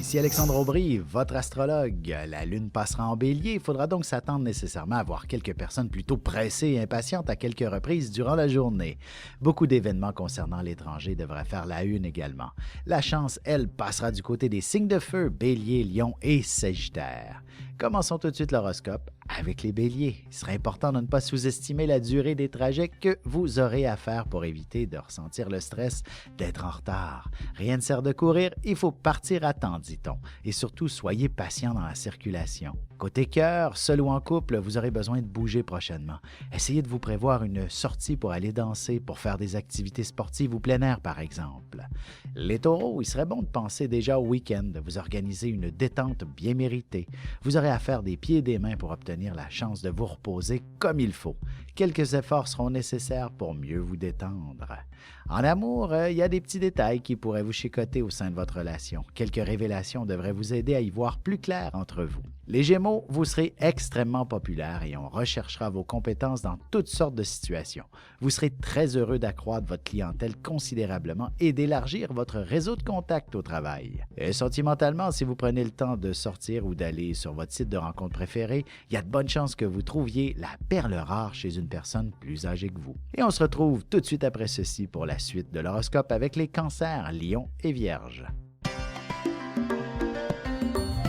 Ici Alexandre Aubry, votre astrologue. La Lune passera en Bélier, il faudra donc s'attendre nécessairement à voir quelques personnes plutôt pressées et impatientes à quelques reprises durant la journée. Beaucoup d'événements concernant l'étranger devraient faire la une également. La chance, elle, passera du côté des signes de feu, Bélier, Lion et Sagittaire. Commençons tout de suite l'horoscope avec les Béliers. Il serait important de ne pas sous-estimer la durée des trajets que vous aurez à faire pour éviter de ressentir le stress d'être en retard. Rien ne sert de courir, il faut partir à temps, dit-on. Et surtout, soyez patient dans la circulation. Côté cœur, seul ou en couple, vous aurez besoin de bouger prochainement. Essayez de vous prévoir une sortie pour aller danser, pour faire des activités sportives ou plein air, par exemple. Les taureaux, il serait bon de penser déjà au week-end, de vous organiser une détente bien méritée. Vous aurez à faire des pieds et des mains pour obtenir la chance de vous reposer comme il faut. Quelques efforts seront nécessaires pour mieux vous détendre. En amour, il y a des petits détails qui pourraient vous chicoter au sein de votre relation. Quelques révélations devraient vous aider à y voir plus clair entre vous. Les Gémeaux, vous serez extrêmement populaire et on recherchera vos compétences dans toutes sortes de situations. Vous serez très heureux d'accroître votre clientèle considérablement et d'élargir votre réseau de contacts au travail. Et sentimentalement, si vous prenez le temps de sortir ou d'aller sur votre site de rencontre préféré, il y a de bonnes chances que vous trouviez la perle rare chez une personne plus âgée que vous. Et on se retrouve tout de suite après ceci pour la suite de l'horoscope avec les cancers, lions et vierges.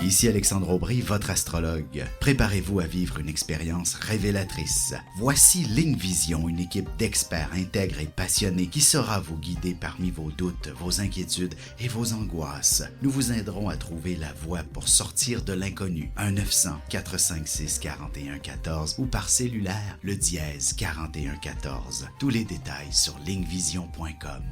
Ici Alexandre Aubry, votre astrologue. Préparez-vous à vivre une expérience révélatrice. Voici Ligne Vision, une équipe d'experts intègres et passionnés qui saura vous guider parmi vos doutes, vos inquiétudes et vos angoisses. Nous vous aiderons à trouver la voie pour sortir de l'inconnu. 1-900-456-4114 ou par cellulaire, le dièse 4114. Tous les détails sur lignevision.com.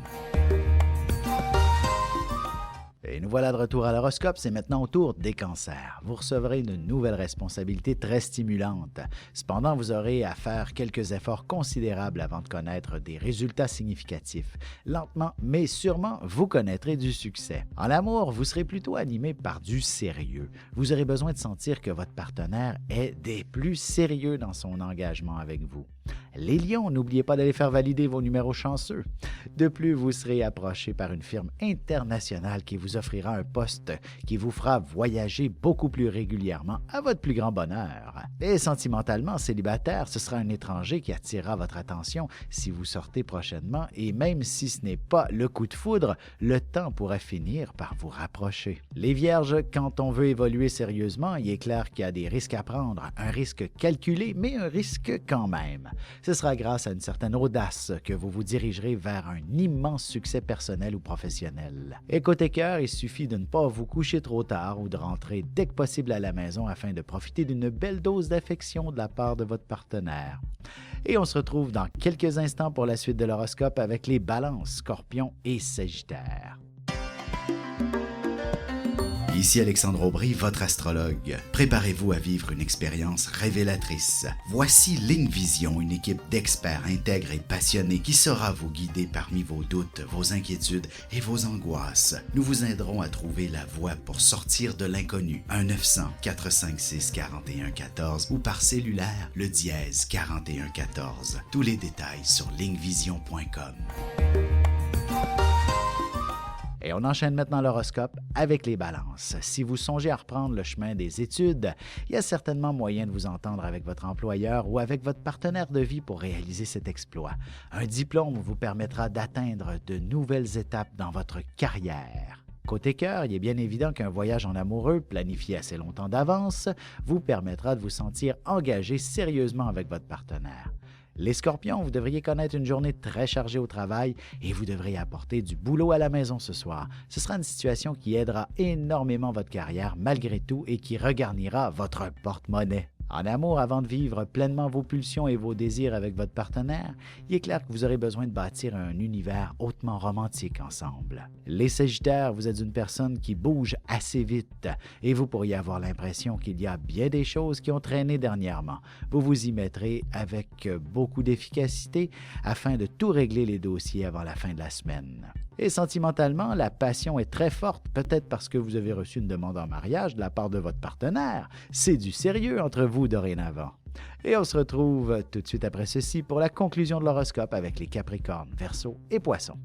Et nous voilà de retour à l'horoscope, c'est maintenant au tour des cancers. Vous recevrez une nouvelle responsabilité très stimulante. Cependant, vous aurez à faire quelques efforts considérables avant de connaître des résultats significatifs. Lentement, mais sûrement, vous connaîtrez du succès. En amour, vous serez plutôt animé par du sérieux. Vous aurez besoin de sentir que votre partenaire est des plus sérieux dans son engagement avec vous. Les lions, n'oubliez pas d'aller faire valider vos numéros chanceux. De plus, vous serez approché par une firme internationale qui vous offrira un poste qui vous fera voyager beaucoup plus régulièrement à votre plus grand bonheur. Et sentimentalement célibataire, ce sera un étranger qui attirera votre attention si vous sortez prochainement et même si ce n'est pas le coup de foudre, le temps pourrait finir par vous rapprocher. Les vierges, quand on veut évoluer sérieusement, il est clair qu'il y a des risques à prendre, un risque calculé, mais un risque quand même. Ce sera grâce à une certaine audace que vous vous dirigerez vers un immense succès personnel ou professionnel. Et côté cœur, il suffit de ne pas vous coucher trop tard ou de rentrer dès que possible à la maison afin de profiter d'une belle dose d'affection de la part de votre partenaire. Et on se retrouve dans quelques instants pour la suite de l'horoscope avec les balances, scorpions et sagittaires. Ici Alexandre Aubry, votre astrologue. Préparez-vous à vivre une expérience révélatrice. Voici Ligne Vision, une équipe d'experts intègres et passionnés qui saura vous guider parmi vos doutes, vos inquiétudes et vos angoisses. Nous vous aiderons à trouver la voie pour sortir de l'inconnu. 1-900-456-4114 ou par cellulaire, le dièse 4114. Tous les détails sur lignevision.com. Et on enchaîne maintenant l'horoscope avec les balances. Si vous songez à reprendre le chemin des études, il y a certainement moyen de vous entendre avec votre employeur ou avec votre partenaire de vie pour réaliser cet exploit. Un diplôme vous permettra d'atteindre de nouvelles étapes dans votre carrière. Côté cœur, il est bien évident qu'un voyage en amoureux, planifié assez longtemps d'avance, vous permettra de vous sentir engagé sérieusement avec votre partenaire. Les scorpions, vous devriez connaître une journée très chargée au travail et vous devriez apporter du boulot à la maison ce soir. Ce sera une situation qui aidera énormément votre carrière malgré tout et qui regarnira votre porte-monnaie. En amour, avant de vivre pleinement vos pulsions et vos désirs avec votre partenaire, il est clair que vous aurez besoin de bâtir un univers hautement romantique ensemble. Les Sagittaires, vous êtes une personne qui bouge assez vite et vous pourriez avoir l'impression qu'il y a bien des choses qui ont traîné dernièrement. Vous vous y mettrez avec beaucoup d'efficacité afin de tout régler les dossiers avant la fin de la semaine. Et sentimentalement, la passion est très forte, peut-être parce que vous avez reçu une demande en mariage de la part de votre partenaire. C'est du sérieux entre vous dorénavant. Et on se retrouve tout de suite après ceci pour la conclusion de l'horoscope avec les Capricornes, Verseaux et Poissons.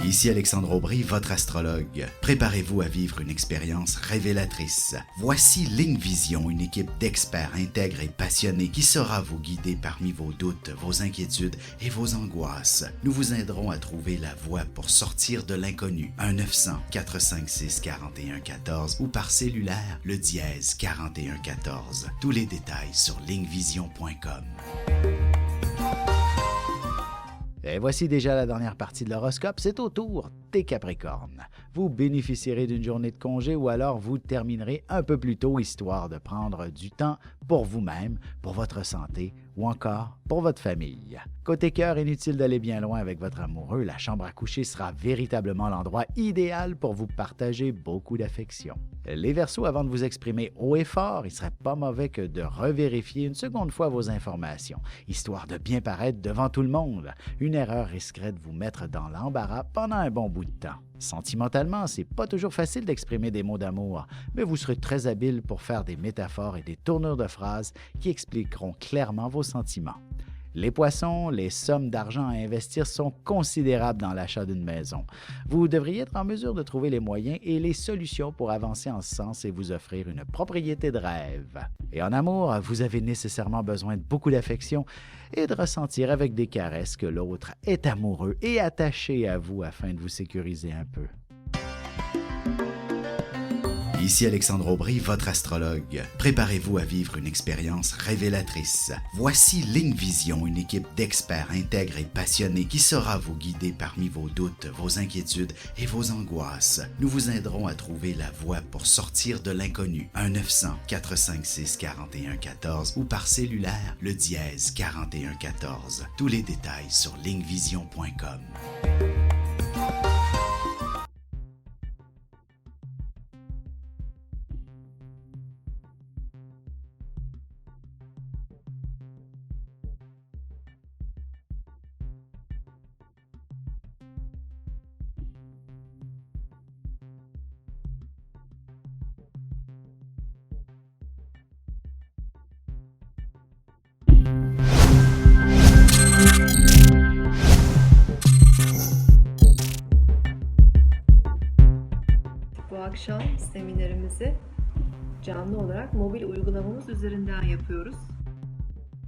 Ici Alexandre Aubry, votre astrologue. Préparez-vous à vivre une expérience révélatrice. Voici Ligne Vision, une équipe d'experts intègres et passionnés qui saura vous guider parmi vos doutes, vos inquiétudes et vos angoisses. Nous vous aiderons à trouver la voie pour sortir de l'inconnu. 1-900-456-4114 ou par cellulaire, le dièse 4114. Tous les détails sur lignevision.com. Et voici déjà la dernière partie de l'horoscope, c'est au tour des Capricornes. Vous bénéficierez d'une journée de congé ou alors vous terminerez un peu plus tôt, histoire de prendre du temps pour vous-même, pour votre santé ou encore pour votre famille. Côté cœur, inutile d'aller bien loin avec votre amoureux, la chambre à coucher sera véritablement l'endroit idéal pour vous partager beaucoup d'affection. Les Verseaux, avant de vous exprimer haut et fort, il serait pas mauvais que de revérifier une seconde fois vos informations, histoire de bien paraître devant tout le monde. Une erreur risquerait de vous mettre dans l'embarras pendant un bon bout de temps. Sentimentalement, c'est pas toujours facile d'exprimer des mots d'amour, mais vous serez très habile pour faire des métaphores et des tournures de phrases qui expliqueront clairement vos sentiments. Les poissons, les sommes d'argent à investir sont considérables dans l'achat d'une maison. Vous devriez être en mesure de trouver les moyens et les solutions pour avancer en ce sens et vous offrir une propriété de rêve. Et en amour, vous avez nécessairement besoin de beaucoup d'affection et de ressentir avec des caresses que l'autre est amoureux et attaché à vous afin de vous sécuriser un peu. Ici Alexandre Aubry, votre astrologue. Préparez-vous à vivre une expérience révélatrice. Voici Ligne Vision, une équipe d'experts intègres et passionnés qui saura vous guider parmi vos doutes, vos inquiétudes et vos angoisses. Nous vous aiderons à trouver la voie pour sortir de l'inconnu. 1-900-456-4114 ou par cellulaire, le dièse 4114. Tous les détails sur lignevision.com. Bu akşam seminerimizi canlı olarak mobil uygulamamız üzerinden yapıyoruz.